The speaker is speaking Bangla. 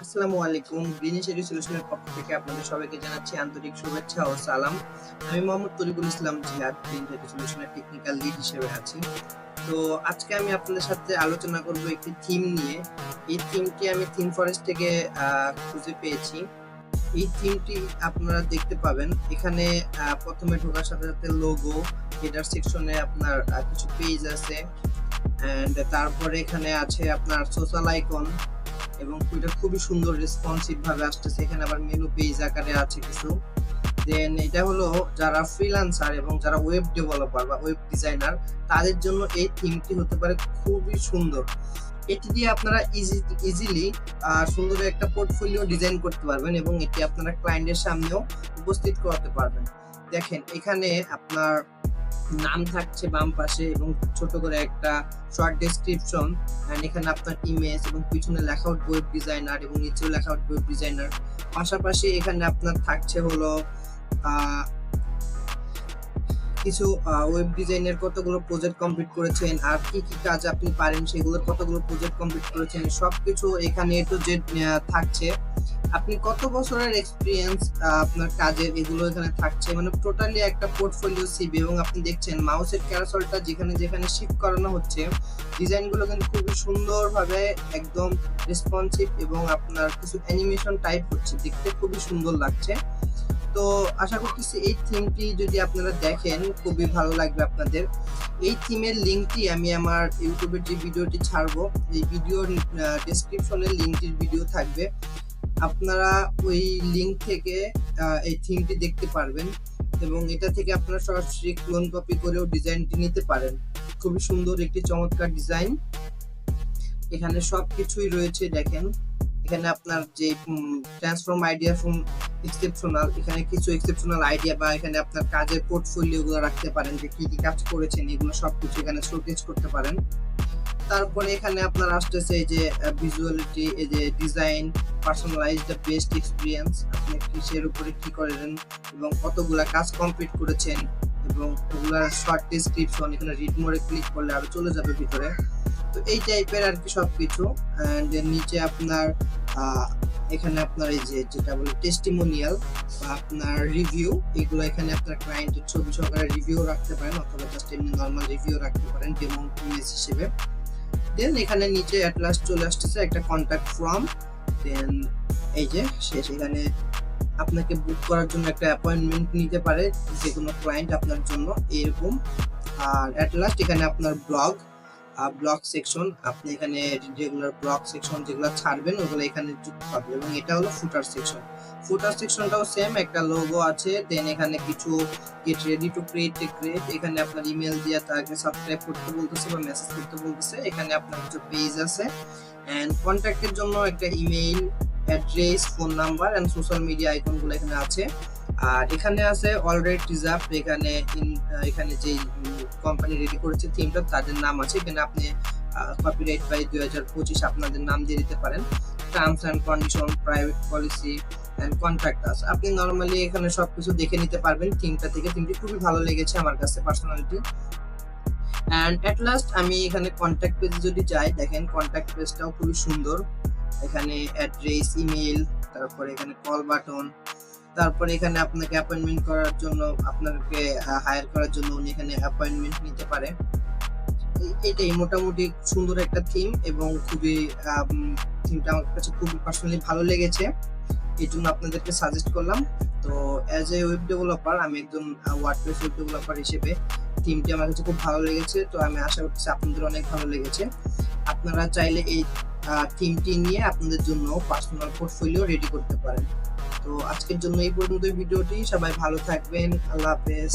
আসসালামু আলাইকুম। গ্রিনিশ এডু সলিউশনের পক্ষ থেকে আপনাদের সবাইকে জানাচ্ছি আন্তরিক শুভেচ্ছা ও সালাম। আমি মোহাম্মদ তরিকুল ইসলাম জিহাদ, গ্রিনিশ এডু সলিউশনের টেকনিক্যাল লিড হিসেবে আছি। তো আজকে আমি আপনাদের সাথে আলোচনা করব একটি থিম নিয়ে। এই থিমটি আমি থিম ফরেস্ট থেকে খুঁজে পেয়েছি। এই থিমটি আপনারা দেখতে পাবেন এখানে প্রথমে ঢোকার সাথে সাথে লোগো, হেডার সেকশনে আপনার কিছু পেজ আছে, এন্ড তারপরে এখানে আছে আপনার সোশ্যাল আইকন এবং এটা খুবই সুন্দর রেসপন্সিভ ভাবে আসতেছে। এখানে আবার মেনু পেজ আকারে আছে কিছু। দেন এটা হলো যারা ফ্রিল্যান্সার এবং যারা ওয়েব ডেভেলপার বা ওয়েব ডিজাইনার তাদের জন্য এই থিমটি হতে পারে খুবই সুন্দর। এটি দিয়ে আপনারা ইজিলি সুন্দর একটা পোর্টফোলিও ডিজাইন করতে পারবেন এবং এটি আপনারা ক্লায়েন্টের সামনেও উপস্থিত করাতে পারবেন। দেখেন এখানে আপনার নাম থাকছে বাম পাশে এবং ছোট করে একটা শর্ট ডেসক্রিপশন, এন্ড এখানে আপনার ইমেজ এবং পিছনে লেখা আউট ওয়েব ডিজাইনার এবং নিচেও লেখা আউট ওয়েব ডিজাইনার। পাশাপাশি এখানে আপনার থাকছে হলো কিছু ওয়েব ডিজাইনের কতগুলো প্রজেক্ট কমপ্লিট করেছেন আর কি কি কাজ আপনি পারেন সেগুলোর কতগুলো প্রজেক্ট কমপ্লিট করেছেন সবকিছু এখানে এ টু জেড থাকছে। আপনি কত বছরের এক্সপিরিয়েন্স আপনার কাজের এগুলো এখানে থাকছে, মানে টোটালি একটা পোর্টফোলিও সিভি। এবং আপনি দেখছেন মাউসের ক্যারাসলটা যেখানে যেখানে শিফট করানো হচ্ছে ডিজাইনগুলো কিন্তু খুবই সুন্দরভাবে একদম রেসপন্সিভ এবং আপনার কিছু অ্যানিমেশন টাইপ হচ্ছে, দেখতে খুবই সুন্দর লাগছে। তো আশা করতেছি এই থিমটি যদি আপনারা দেখেন খুবই ভালো লাগবে আপনাদের। এই থিমের লিঙ্কটি আমি আমার ইউটিউবের যে ভিডিওটি ছাড়বো এই ভিডিওর ডেসক্রিপশনে লিঙ্কটির ভিডিও থাকবে, আপনারা ওই লিঙ্ক থেকে এই থিমটি দেখতে পারবেন এবং এটা থেকে আপনারা সরাসরি ক্লোন কপি করেও ডিজাইনটি নিতে পারেন। খুবই সুন্দর একটি চমৎকার ডিজাইন, এখানে সবকিছুই রয়েছে। দেখেন এখানে আপনার যে ট্রান্সফর্ম আইডিয়া ফ্রম এক্সেপশনাল, এখানে কিছু এক্সেপশনাল আইডিয়া বা এখানে আপনার কাজের পোর্টফোলিও গুলো রাখতে পারেন যে কি কি কাজ করেছেন এগুলো সবকিছু এখানে শোকেস করতে পারেন। তারপরে এখানে আপনার আসতেছে এই যে ভিজুয়ালিটি, এই যে design, personalize the best experience, আপনি কিসের উপরে কি করেন এবং কতগুলা কাজ কমপ্লিট করেছেন এবং ওগুলার শর্ট ডেসক্রিপশন। এখানে রিড মোডে ক্লিক করলে আরো চলে যাবে ভিতরে। তো এই টাইপের আর কি সবকিছু। এন্ড নিচে আপনার এখানে আপনার এই যে যেটা বলে টেস্টিমোনিয়াল বা আপনার রিভিউ, এগুলো এখানে আপনার ক্লায়েন্টের ছবি সহকারে রিভিউ রাখতে পারেন অথবা জাস্ট এমনি নর্মাল রিভিউ রাখতে পারেন ডেমো ইমেজ হিসেবে। দেন এখানে নিচে অ্যাট লাস্ট চলে আসতেছে একটা কন্ট্যাক্ট ফর্ম। দেন এই যে শেষ, এখানে আপনাকে বুক করার জন্য একটা অ্যাপয়েন্টমেন্ট নিতে পারে যে কোনো ক্লায়েন্ট আপনার জন্য এরকম। আর অ্যাট লাস্ট এখানে আপনার ব্লগ সেকশন, আপনি এখানে রেগুলার ব্লগ সেকশন যেগুলো ছাড়বেন ওগুলো এখানে যুক্ত পাবেন। এবং এটা হলো ফুটার সেকশন। ফুটার সেকশনটাও সেম, একটা লোগো আছে। দেন এখানে কিছু গেট রেডি টু ক্রিয়েট এখানে আপনার ইমেল দিয়ে তাকে সাবস্ক্রাইব করতে বলতেছে বা মেসেজ করতে বলতেছে। এখানে আপনার কিছু পেজ আছে এন্ড কন্ট্যাক্টের জন্য একটা email address, phone number and social media আইকনগুলো এখানে আছে। আর এখানে আছে অলরেডি রিজার্ভ, এখানে যে কোম্পানি রেডি করেছে থিমটা তাদের নাম আছে। এখানে আপনি কপিরাইট বাই 2025 আপনাদের নাম দিয়ে দিতে পারেন। Terms and condition, private policy and contact us, আপনি নরমালি এখানে সবকিছু দেখে নিতে পারবেন থিমটা থেকে। থিমটি খুবই ভালো লেগেছে আমার কাছে পার্সোনালিটি। এন্ড এট লাস্ট আমি এখানে কন্ট্যাক্ট পেজে যদি যাই, দেখেন কন্ট্যাক্ট পেজটাও খুবই সুন্দর। এখানে অ্যাড্রেস, ইমেল, তারপরে এখানে কল বাটন, তারপরে এখানে আপনাকে অ্যাপয়েন্টমেন্ট করার জন্য, আপনাকে হায়ার করার জন্য উনি এখানে অ্যাপয়েন্টমেন্ট নিতে পারে। এটাই মোটামুটি সুন্দর একটা থিম এবং খুবই থিমটা আমার কাছে খুবই পার্সোনালি ভালো লেগেছে, এই জন্য আপনাদেরকে সাজেস্ট করলাম। তো অ্যাজ এ ওয়েব ডেভেলপার, আমি একজন ওয়ার্ডপ্রেস ওয়েব ডেভেলপার হিসেবে থিমটি আমার কাছে খুব ভালো লেগেছে। তো আমি আশা করছি আপনাদের অনেক ভালো লেগেছে। আপনারা চাইলে এই থিমটি নিয়ে আপনাদের জন্য পার্সোনাল পোর্টফোলিও রেডি করতে পারেন। তো আজকের জন্য এই পর্যন্ত ভিডিওটি, সবাই ভালো থাকবেন, আল্লাহ হাফেজ।